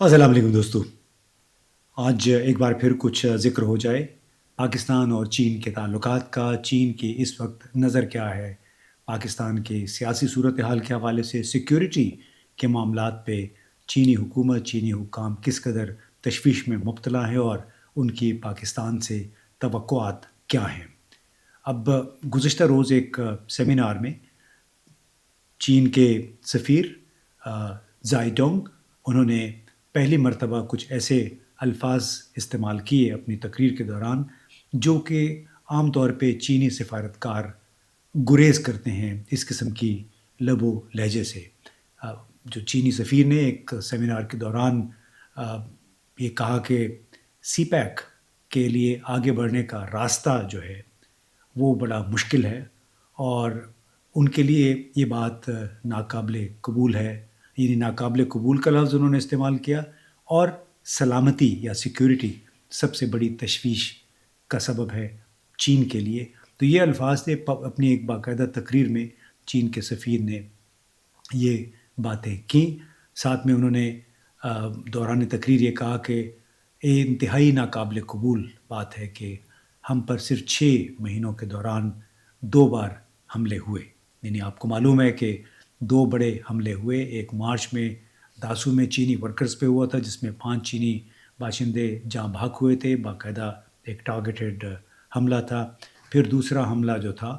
अस्सलाम वालेकुम दोस्तों। आज एक बार फिर कुछ ज़िक्र हो जाए पाकिस्तान और चीन के ताल्लुकात का। चीन की इस वक़्त नज़र क्या है? पाकिस्तान की सियासी सूरत-ए-हाल के हवाले से, सिक्योरिटी के मामलात पे चीनी हुकूमत, चीनी हुक्काम किस कदर तशवीश में मुब्तला हैं और उनकी पाकिस्तान से तवक्कुआत क्या हैं? अब गुज़िश्ता रोज़ एक सेमिनार में चीन के सफ़ीर ज़ाइडोंग, उन्होंने पहली मर्तबा कुछ ऐसे अल्फ़ाज़ इस्तेमाल किए अपनी तकरीर के दौरान, जो कि आम तौर पे चीनी सफ़ारतकार गुरेज़ करते हैं इस किस्म की लबो लहजे से। जो चीनी सफ़ीर ने एक सेमिनार के दौरान अ, ये कहा कि सीपैक के लिए आगे बढ़ने का रास्ता जो है वो बड़ा मुश्किल है और उनके लिए ये बात नाक़ाबिले कबूल है। यानी नाक़ाबिले कबूल का लफ़्ज़ उन्होंने इस्तेमाल किया और सलामती या सिक्योरिटी सबसे बड़ी तशवीश का सबब है चीन के लिए। तो ये अल्फ़ाज़ थे अपनी एक बाकायदा तकरीर में चीन के सफ़ीर ने ये बातें की। साथ में उन्होंने दौरान तकरीर ये कहा कि ये इंतहाई नाक़ाबिले कबूल बात है कि हम पर सिर्फ़ 6 महीनों के दौरान 2 बार हमले हुए। यानी आपको मालूम है कि 2 बड़े हमले हुए, एक मार्च में दासू में चीनी वर्कर्स पे हुआ था जिसमें 5 चीनी बाशिंदे जाँ बहक हुए थे, बाकायदा एक टारगेटेड हमला था। फिर दूसरा हमला जो था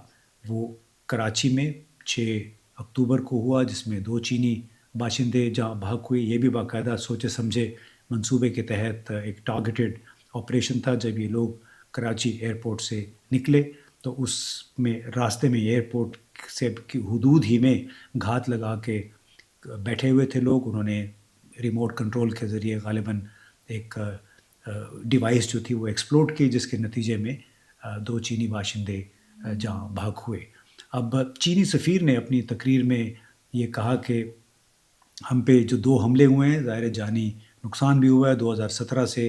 वो कराची में 6 अक्टूबर को हुआ जिसमें 2 चीनी बाशिंदे जाँ बहक हुए। ये भी बाकायदा सोचे समझे मंसूबे के तहत एक टारगेटेड ऑपरेशन था। जब ये लोग कराची एयरपोर्ट से निकले तो उसमें रास्ते में एयरपोर्ट से की हुदूद ही में घात लगा के बैठे हुए थे लोग। उन्होंने रिमोट कंट्रोल के ज़रिए ग़ालिबन एक डिवाइस जो थी वो एक्सप्लोड की जिसके नतीजे में 2 चीनी बाशिंदे जाँ बहक हुए। अब चीनी सफ़ीर ने अपनी तकरीर में ये कहा कि हम पे जो 2 हमले हुए हैं, ज़ाहिर है जानी नुकसान भी हुआ है। 2017 से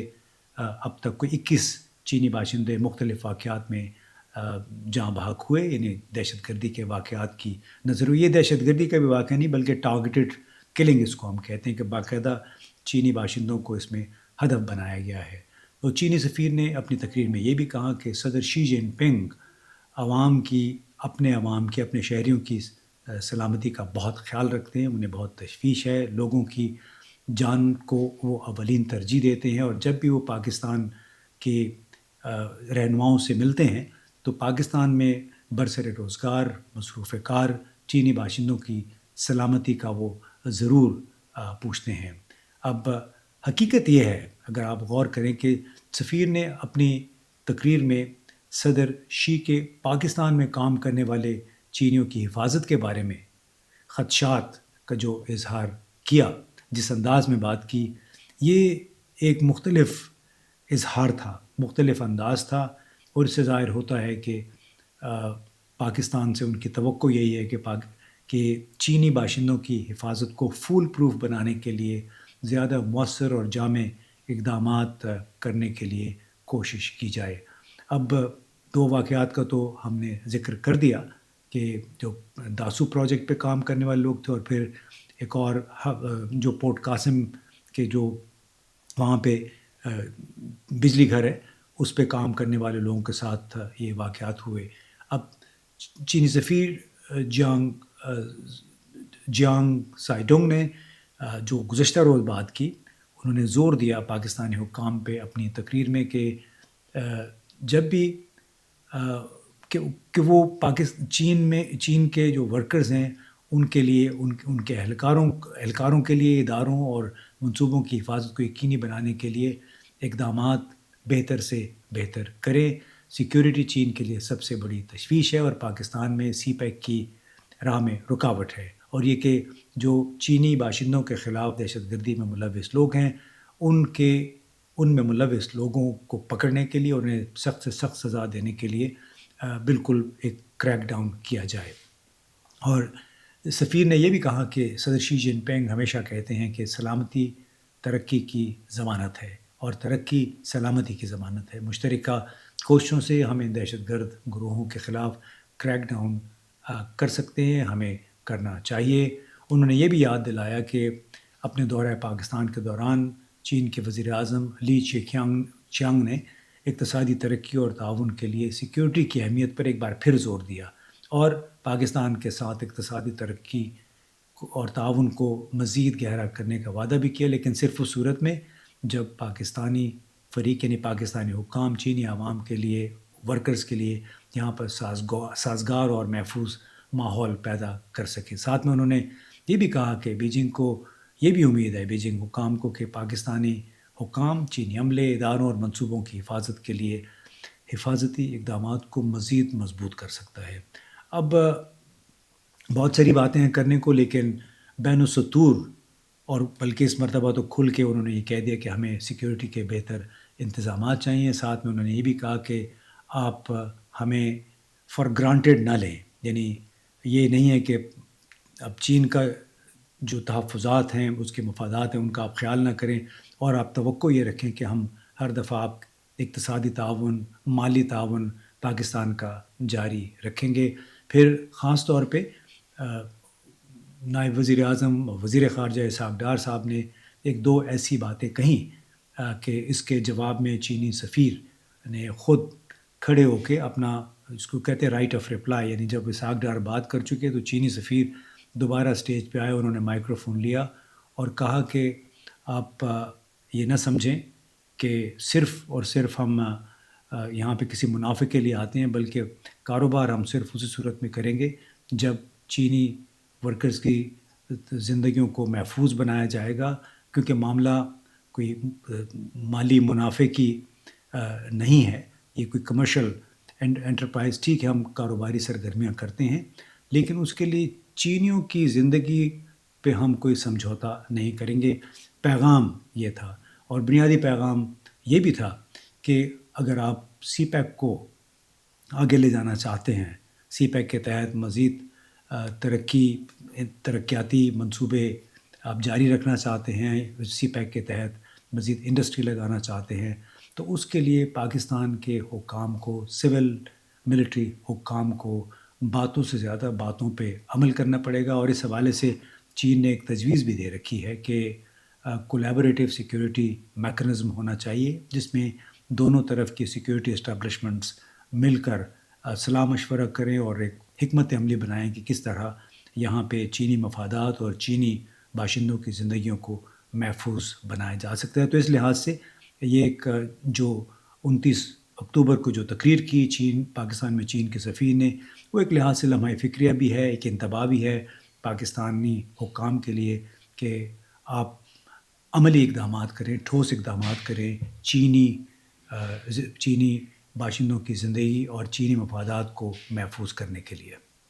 अब तक कोई 21 चीनी बाशिंदे मुख्तलिफ़ वाक़यात में जाँ बहक हुए, यानी दहशतगर्दी के वाक़यात की नज़र हुई। ये दहशतगर्दी का भी वाक़या नहीं बल्कि टारगेटेड किलिंग इसको हम कहते हैं कि बाकायदा चीनी बाशिंदों को इसमें हदफ बनाया गया है। तो चीनी सफ़ीर ने अपनी तकरीर में ये भी कहा कि सदर शी जिनपिंग अवाम की, अपने अवाम की, अपने शहरियों की सलामती का बहुत ख़्याल रखते हैं, उन्हें बहुत तशवीश है, लोगों की जान को वो अवलीन तरजीह देते हैं और जब भी वो पाकिस्तान के रहनुमाओं से मिलते हैं तो पाकिस्तान में बरसर रोज़गार, मसरूफ़ कार चीनी बाशिंदों की सलामती का वो ज़रूर पूछते हैं। अब हकीकत ये है, अगर आप गौर करें कि सफ़ीर ने अपनी तकरीर में सदर शी के पाकिस्तान में काम करने वाले चीनियों की हिफाज़त के बारे में ख़दशात का जो इज़हार किया, जिस अंदाज़ में बात की, ये एक मुख्तलिफ़ इज़हार था, मुख्तलिफ़ अंदाज़ था और इससे ज़ाहिर होता है कि पाकिस्तान से उनकी तवक्को यही है कि चीनी बाशिंदों की हिफाज़त को फूल प्रूफ बनाने के लिए ज़्यादा मौसर और जामे इक़दामात करने के लिए कोशिश की जाए। अब 2 वाक़यात का तो हमने ज़िक्र कर दिया कि जो दासू प्रोजेक्ट पे काम करने वाले लोग थे और फिर एक और जो पोर्ट कासिम के जो वहाँ पे बिजली घर है, उस पे काम करने वाले लोगों के साथ ये वाक़यात हुए। अब चीनी सफ़ीर जियांग साइडोंग ने जो गुज़श्ता रोज़ बात की, उन्होंने ज़ोर दिया पाकिस्तानी हुक्काम पे अपनी तकरीर में कि जब भी अ, कि वो चीन के जो वर्कर्स हैं, उनके लिए उनके एहलकारों के लिए, इदारों और मंसूबों की हिफाज़त को यकीनी बनाने के लिए इक़दामात बेहतर से बेहतर करें। सिक्योरिटी चीन के लिए सबसे बड़ी तशवीश है और पाकिस्तान में सीपैक की राह में रुकावट है और ये कि जो चीनी बाशिंदों के ख़िलाफ़ दहशतगर्दी में मुलव्विस लोग हैं, उनमें मुलव्विस लोगों को पकड़ने के लिए और उन्हें सख्त से सख्त सज़ा देने के लिए बिल्कुल एक क्रैकडाउन किया जाए। और सफ़ीर ने ये भी कहा कि सदर शी जिनपिंग हमेशा कहते हैं कि सलामती तरक्की की ज़मानत है और तरक्की सलामती की ज़मानत है। मुश्तरका कोशिशों से हम इन दहशतगर्द ग्रोहों के ख़िलाफ़ क्रैकडाउन कर सकते हैं, हमें करना चाहिए। उन्होंने ये भी याद दिलाया कि अपने दौरा पाकिस्तान के दौरान چین کے وزیر اعظم لی چیانگ نے اقتصادی ترقی اور تعاون کے لیے سیکیورٹی کی اہمیت پر ایک بار پھر زور دیا اور پاکستان کے ساتھ اقتصادی ترقی اور تعاون کو مزید گہرا کرنے کا وعدہ بھی کیا، لیکن صرف اس صورت میں جب پاکستانی فریق یعنی پاکستانی حکام چینی عوام کے لیے، ورکرز کے لیے یہاں پر سازگار اور محفوظ ماحول پیدا کر سکیں۔ ساتھ میں انہوں نے یہ بھی کہا کہ بیجنگ کو یہ بھی امید ہے بیجنگ حکام کو کہ پاکستانی حکام چینی عملے، اداروں اور منصوبوں کی حفاظت کے لیے حفاظتی اقدامات کو مزید مضبوط کر سکتا ہے۔ اب بہت ساری باتیں ہیں کرنے کو، لیکن بین السطور اور بلکہ اس مرتبہ تو کھل کے انہوں نے یہ کہہ دیا کہ ہمیں سیکیورٹی کے بہتر انتظامات چاہیے۔ ساتھ میں انہوں نے یہ بھی کہا کہ آپ ہمیں فار گرانٹیڈ نہ لیں، یعنی یہ نہیں ہے کہ اب چین کا جو تحفظات ہیں، اس کے مفادات ہیں، ان کا آپ خیال نہ کریں اور آپ توقع یہ رکھیں کہ ہم ہر دفعہ آپ اقتصادی تعاون، مالی تعاون پاکستان کا جاری رکھیں گے۔ پھر خاص طور پہ نائب وزیر اعظم وزیر خارجہ اسحاق ڈار صاحب نے ایک دو ایسی باتیں کہیں کہ اس کے جواب میں چینی سفیر نے خود کھڑے ہو کے اپنا، اس کو کہتے ہیں رائٹ آف رپلائی، یعنی جب اسحاق ڈار بات کر چکے تو چینی سفیر دوبارہ اسٹیج پہ آئے، انہوں نے مائکرو فون لیا اور کہا کہ آپ یہ نہ سمجھیں کہ صرف اور صرف ہم یہاں پہ کسی منافع کے لیے آتے ہیں، بلکہ کاروبار ہم صرف اسی صورت میں کریں گے جب چینی ورکرز کی زندگیوں کو محفوظ بنایا جائے گا، کیونکہ معاملہ کوئی مالی منافع کی نہیں ہے، یہ کوئی کمرشل انٹرپرائز۔ ٹھیک ہے، ہم کاروباری سرگرمیاں کرتے ہیں، لیکن اس کے لیے چینیوں کی زندگی پہ ہم کوئی سمجھوتا نہیں کریں گے۔ پیغام یہ تھا، اور بنیادی پیغام یہ بھی تھا کہ اگر آپ سی پیک کو آگے لے جانا چاہتے ہیں، سی پیک کے تحت مزید ترقیاتی منصوبے آپ جاری رکھنا چاہتے ہیں، سی پیک کے تحت مزید انڈسٹری لگانا چاہتے ہیں، تو اس کے لیے پاکستان کے حکام کو، سول ملٹری حکام کو باتوں سے زیادہ باتوں پہ عمل کرنا پڑے گا۔ اور اس حوالے سے چین نے ایک تجویز بھی دے رکھی ہے کہ کولیبریٹیو سیکیورٹی میکنزم ہونا چاہیے، جس میں دونوں طرف کی سیکیورٹی اسٹیبلشمنٹس مل کر صلاح مشورہ کریں اور ایک حکمت عملی بنائیں کہ کس طرح یہاں پہ چینی مفادات اور چینی باشندوں کی زندگیوں کو محفوظ بنایا جا سکتا ہے۔ تو اس لحاظ سے یہ ایک جو 29 اکتوبر کو جو تقریر کی پاکستان میں چین کے سفیر نے، وہ ایک لحاظ سے لمحہ فکریہ بھی ہے، ایک انتباہ بھی ہے پاکستانی حکام کے لیے کہ آپ عملی اقدامات کریں، ٹھوس اقدامات کریں چینی باشندوں کی زندگی اور چینی مفادات کو محفوظ کرنے کے لیے۔